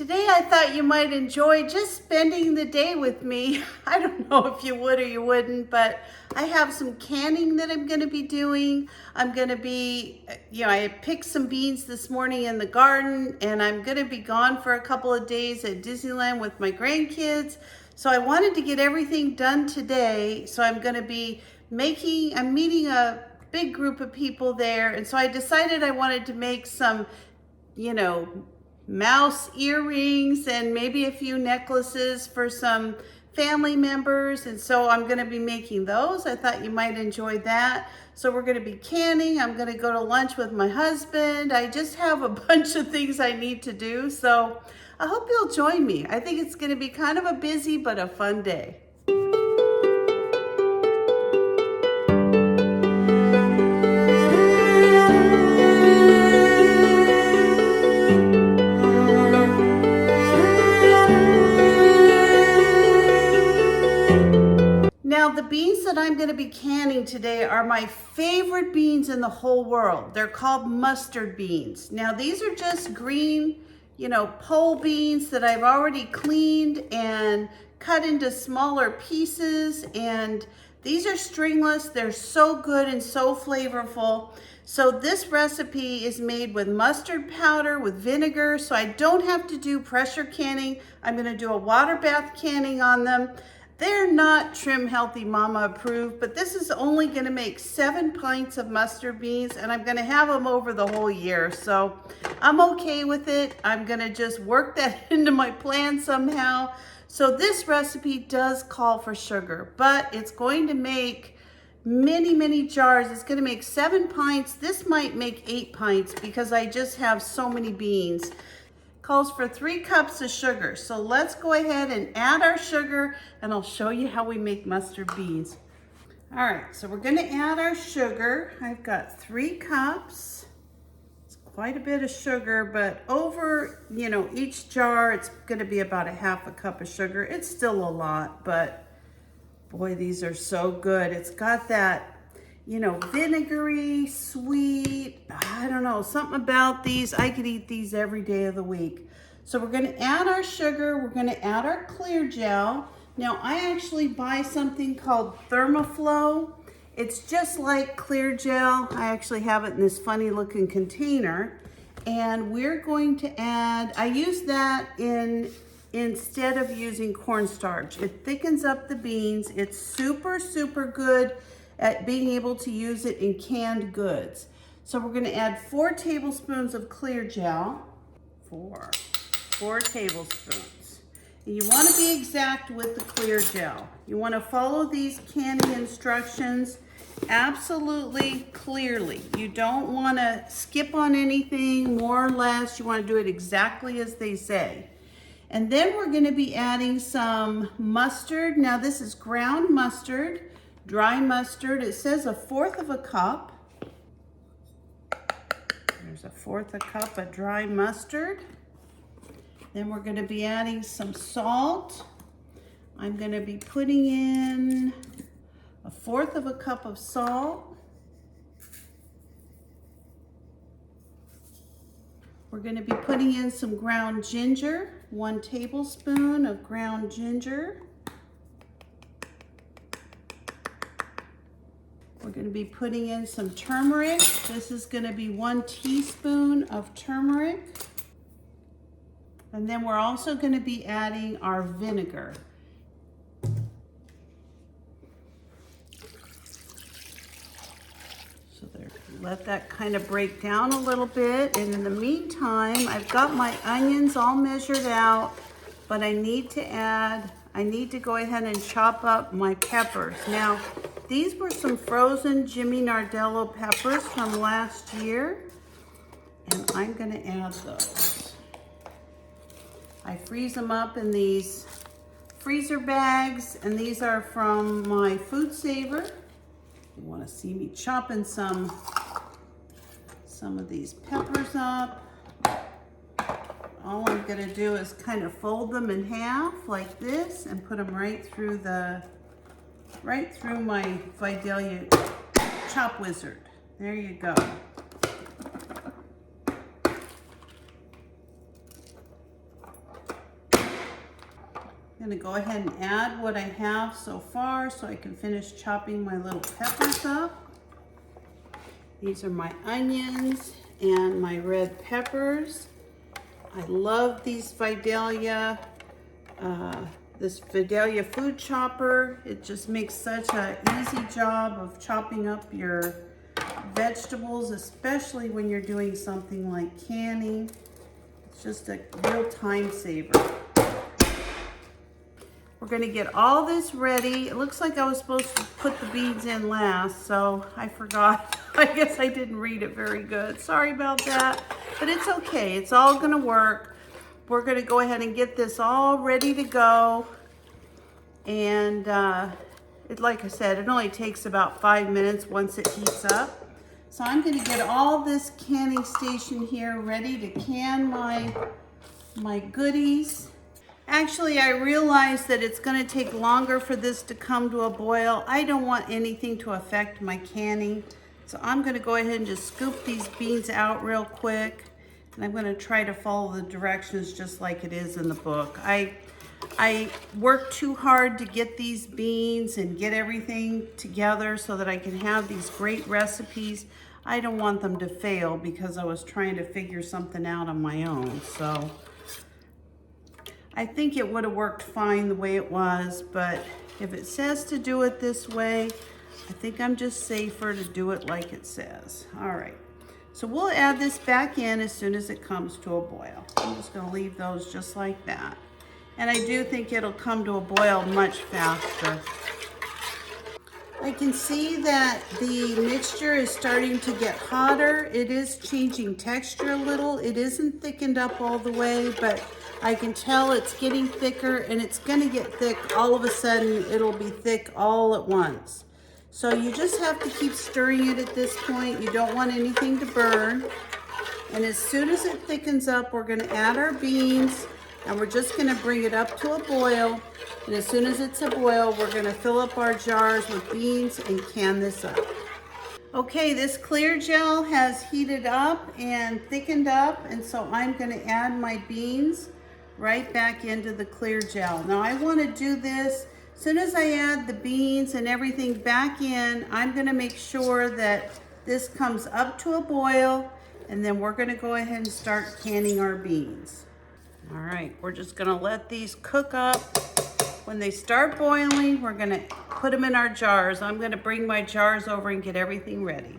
Today I thought you might enjoy just spending the day with me. I don't know if you would or you wouldn't, but I have some canning that I'm going to be doing. I'm going to be, I picked some beans this morning in the garden, and I'm going to be gone for a couple of days at Disneyland with my grandkids. So I wanted to get everything done today. So I'm going to be I'm meeting a big group of people there. And so I decided I wanted to make some, mouse earrings and maybe a few necklaces for some family members. And so I'm going to be making those. I thought you might enjoy that. So we're going to be canning. I'm going to go to lunch with my husband. I just have a bunch of things I need to do. So I hope you'll join me. I think it's going to be kind of a busy but a fun day. Now, the beans that I'm going to be canning today are my favorite beans in the whole world. They're called mustard beans. Now, these are just green, pole beans that I've already cleaned and cut into smaller pieces. And these are stringless. They're so good and so flavorful. So this recipe is made with mustard powder with vinegar, so I don't have to do pressure canning. I'm going to do a water bath canning on them. They're not Trim Healthy Mama approved, but this is only going to make 7 pints of mustard beans, and I'm going to have them over the whole year. So I'm okay with it. I'm going to just work that into my plan somehow. So this recipe does call for sugar, but it's going to make many jars. It's going to make 7 pints. This might make 8 pints because I just have so many beans. Calls for 3 cups of sugar. So let's go ahead and add our sugar, and I'll show you how we make mustard beans. All right, so we're going to add our sugar. I've got 3 cups. It's quite a bit of sugar, but over, each jar, it's going to be about a half a cup of sugar. It's still a lot, but boy, these are so good. It's got that, vinegary, sweet, I don't know, something about these. I could eat these every day of the week. So we're going to add our sugar. We're going to add our clear gel. Now, I actually buy something called Thermoflow. It's just like clear gel. I actually have it in this funny looking container. And we're going to add, I use that instead of using cornstarch. It thickens up the beans. It's super good at being able to use it in canned goods. So we're going to add 4 tablespoons of clear gel. 4 tablespoons. And you want to be exact with the clear gel. You want to follow these canning instructions absolutely clearly. You don't want to skip on anything, more or less. You want to do it exactly as they say. And then we're going to be adding some mustard. Now this is ground mustard, dry mustard. It says 1/4 cup. There's 1/4 cup of dry mustard. Then we're going to be adding some salt. I'm going to be putting in 1/4 cup of salt. We're going to be putting in some ground ginger, 1 tablespoon of ground ginger. We're going to be putting in some turmeric. This is going to be 1 teaspoon of turmeric. And then we're also going to be adding our vinegar. So there, let that kind of break down a little bit. And in the meantime, I've got my onions all measured out, but I need to go ahead and chop up my peppers. Now, these were some frozen Jimmy Nardello peppers from last year, and I'm going to add those. I freeze them up in these freezer bags, and these are from my Food Saver. You want to see me chopping some of these peppers up. All I'm going to do is kind of fold them in half like this and put them right through my Vidalia Chop Wizard. There you go. I'm gonna go ahead and add what I have so far so I can finish chopping my little peppers up. These are my onions and my red peppers. I love these Vidalia, this Vidalia food chopper. It just makes such an easy job of chopping up your vegetables, especially when you're doing something like canning. It's just a real time saver. We're gonna get all this ready. It looks like I was supposed to put the beans in last, so I forgot. I guess I didn't read it very good. Sorry about that, but it's okay. It's all gonna work. We're gonna go ahead and get this all ready to go. And like I said, it only takes about 5 minutes once it heats up. So I'm gonna get all this canning station here ready to can my goodies. Actually, I realize that it's gonna take longer for this to come to a boil. I don't want anything to affect my canning. So I'm gonna go ahead and just scoop these beans out real quick. And I'm gonna try to follow the directions just like it is in the book. I worked too hard to get these beans and get everything together so that I can have these great recipes. I don't want them to fail because I was trying to figure something out on my own. So I think it would have worked fine the way it was, but if it says to do it this way, I think I'm just safer to do it like it says. All right, so we'll add this back in as soon as it comes to a boil. I'm just gonna leave those just like that. And I do think it'll come to a boil much faster. I can see that the mixture is starting to get hotter. It is changing texture a little. It isn't thickened up all the way, but I can tell it's getting thicker, and it's gonna get thick all of a sudden. It'll be thick all at once. So you just have to keep stirring it at this point. You don't want anything to burn. And as soon as it thickens up, we're gonna add our beans, and we're just gonna bring it up to a boil. And as soon as it's a boil, we're gonna fill up our jars with beans and can this up. Okay, this clear gel has heated up and thickened up, and so I'm gonna add my beans right back into the clear gel. Now I wanna do this, as soon as I add the beans and everything back in, I'm gonna make sure that this comes up to a boil, and then we're gonna go ahead and start canning our beans. All right, we're just gonna let these cook up. When they start boiling, we're gonna put them in our jars. I'm gonna bring my jars over and get everything ready.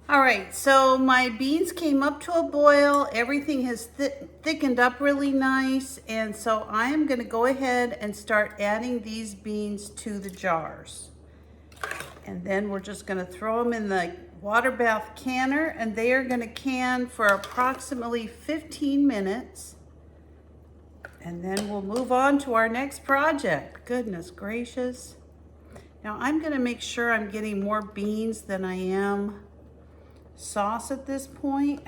All right, so my beans came up to a boil. Everything has thickened up really nice. And so I am gonna go ahead and start adding these beans to the jars. And then we're just gonna throw them in the water bath canner, and they are gonna can for approximately 15 minutes. And then we'll move on to our next project. Goodness gracious. Now I'm gonna make sure I'm getting more beans than I am sauce at this point,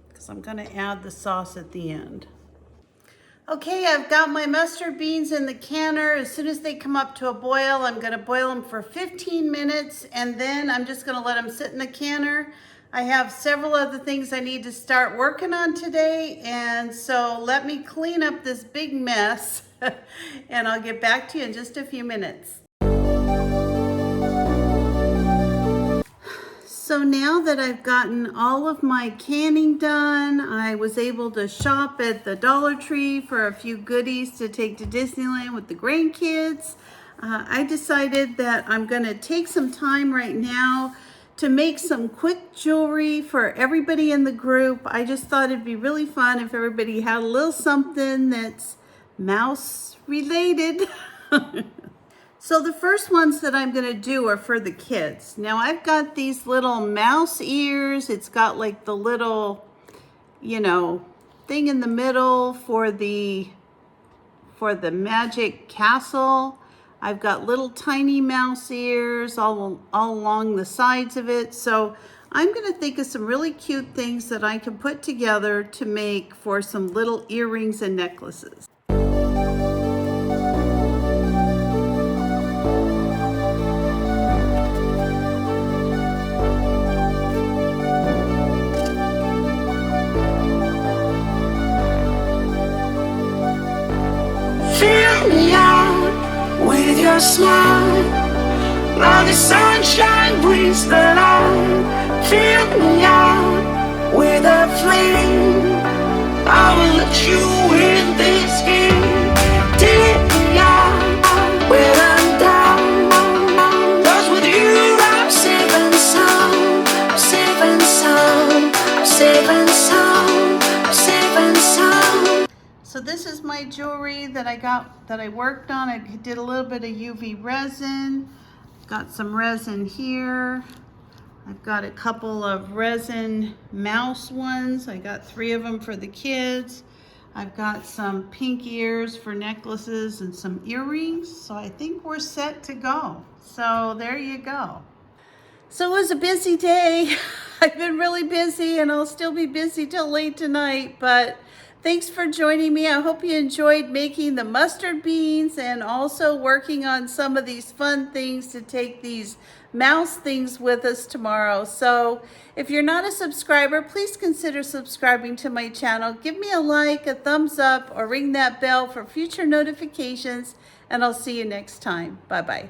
because I'm gonna add the sauce at the end. Okay, I've got my mustard beans in the canner. As soon as they come up to a boil, I'm gonna boil them for 15 minutes, and then I'm just gonna let them sit in the canner. I have several other things I need to start working on today, and so let me clean up this big mess, and I'll get back to you in just a few minutes. So now that I've gotten all of my canning done, I was able to shop at the Dollar Tree for a few goodies to take to Disneyland with the grandkids. I decided that I'm gonna take some time right now to make some quick jewelry for everybody in the group. I just thought it'd be really fun if everybody had a little something that's mouse related. So the first ones that I'm gonna do are for the kids. Now I've got these little mouse ears. It's got like the little, thing in the middle for the magic castle. I've got little tiny mouse ears all along the sides of it. So I'm gonna think of some really cute things that I can put together to make for some little earrings and necklaces. your smile. Now the sunshine brings the light. Fill me out with a flame. I will let you in this game. Take me out when I'm down. 'Cause with you I'm safe and sound. Safe and sound. Safe and sound. Safe and sound. So this is my jewelry that I worked on. I did a little bit of UV resin. Got some resin here. I've got a couple of resin mouse ones. I got 3 of them for the kids. I've got some pink ears for necklaces and some earrings. So I think we're set to go. So there you go. So it was a busy day. I've been really busy and I'll still be busy till late tonight, but thanks for joining me. I hope you enjoyed making the mustard beans and also working on some of these fun things to take these mouse things with us tomorrow. So if you're not a subscriber, please consider subscribing to my channel. Give me a like, a thumbs up, or ring that bell for future notifications, and I'll see you next time. Bye-bye.